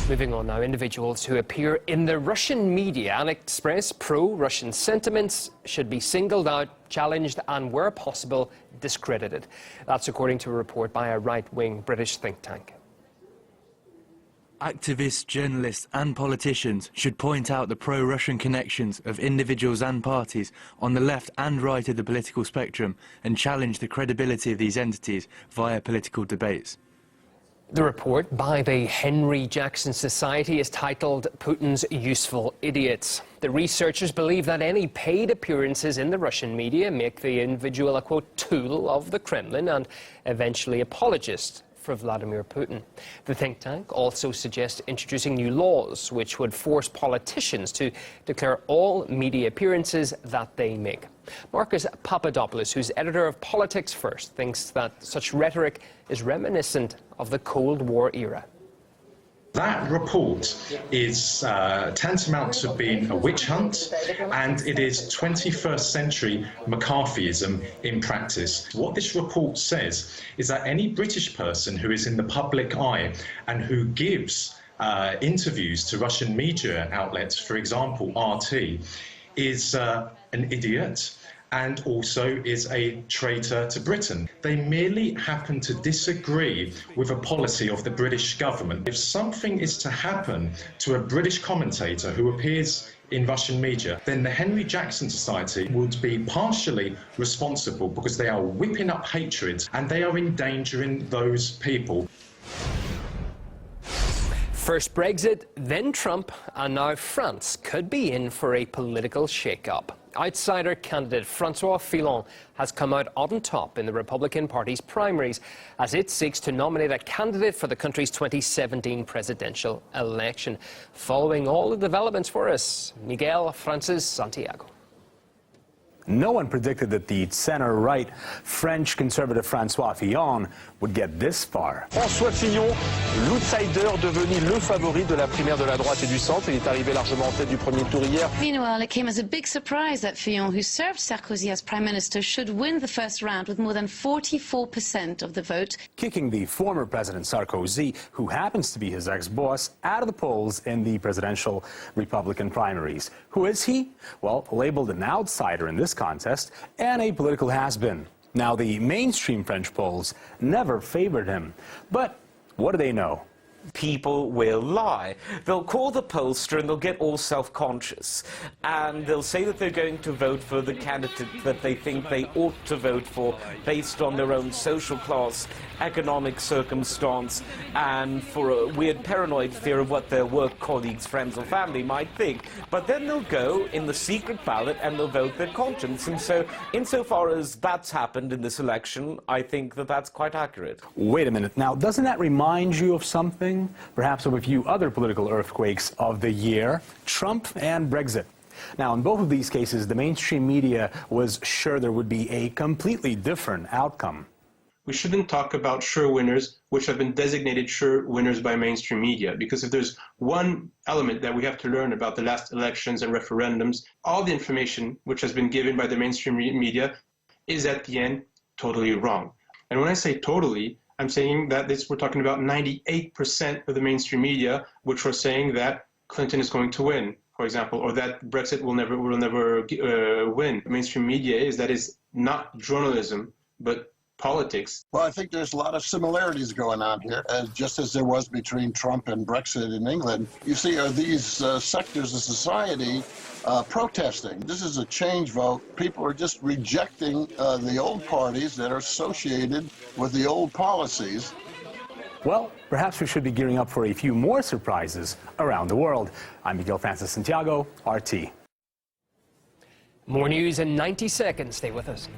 Moving on now, individuals who appear in the Russian media and express pro-Russian sentiments should be singled out, challenged and, where possible, discredited. That's according to a report by a right-wing British think tank. Activists, journalists and politicians should point out the pro-Russian connections of individuals and parties on the left and right of the political spectrum and challenge the credibility of these entities via political debates. The report by the Henry Jackson Society is titled Putin's Useful Idiots. The researchers believe that any paid appearances in the Russian media make the individual a, quote, tool of the Kremlin and eventually apologist for Vladimir Putin. The think tank also suggests introducing new laws which would force politicians to declare all media appearances that they make. Marcus Papadopoulos, who's editor of Politics First, thinks that such rhetoric is reminiscent of the Cold War era. That report is tantamount to being a witch hunt, and it is 21st century McCarthyism in practice. What this report says is that any British person who is in the public eye and who gives interviews to Russian media outlets, for example RT, is an idiot and also is a traitor to Britain. They merely happen to disagree with a policy of the British government. If something is to happen to a British commentator who appears in Russian media, then the Henry Jackson Society would be partially responsible because they are whipping up hatred and they are endangering those people. First Brexit, then Trump, and now France could be in for a political shake-up. Outsider candidate François Fillon has come out on top in the Republican Party's primaries as it seeks to nominate a candidate for the country's 2017 presidential election. Following all the developments for us, Miguel Francis Santiago. No one predicted that the center-right French conservative François Fillon would get this far. François Fillon, l'outsider devenu le favori de la primaire de la droite et du centre. Il est arrivé largement en tête du premier tour hier. Meanwhile, it came as a big surprise that Fillon, who served Sarkozy as prime minister, should win the first round with more than 44% of the vote. Kicking the former President Sarkozy, who happens to be his ex-boss, out of the polls in the presidential Republican primaries. Who is he? Well, labeled an outsider in this contest and a political has-been. Now, the mainstream French polls never favored him. But what do they know? People will lie. They'll call the pollster and they'll get all self-conscious. And they'll say that they're going to vote for the candidate that they think they ought to vote for based on their own social class, economic circumstance, and for a weird paranoid fear of what their work colleagues, friends or family might think. But then they'll go in the secret ballot and they'll vote their conscience. And so, insofar as that's happened in this election, I think that that's quite accurate. Wait a minute. Now, doesn't that remind you of something? Perhaps of a few other political earthquakes of the year, Trump and Brexit. Now, in both of these cases, the mainstream media was sure there would be a completely different outcome. We shouldn't talk about sure winners, which have been designated sure winners by mainstream media, because if there's one element that we have to learn about the last elections and referendums, all the information which has been given by the mainstream media is at the end totally wrong. And when I say totally, I'm saying that we're talking about 98% of the mainstream media, which are saying that Clinton is going to win, for example, or that Brexit will never win. Mainstream media is not journalism, but politics. Well, I think there's a lot of similarities going on here, just as there was between Trump and Brexit in England. You see, are these sectors of society protesting. This is a change vote. People are just rejecting the old parties that are associated with the old policies. Well, perhaps we should be gearing up for a few more surprises around the world. I'm Miguel Francis Santiago, RT. More news in 90 seconds. Stay with us.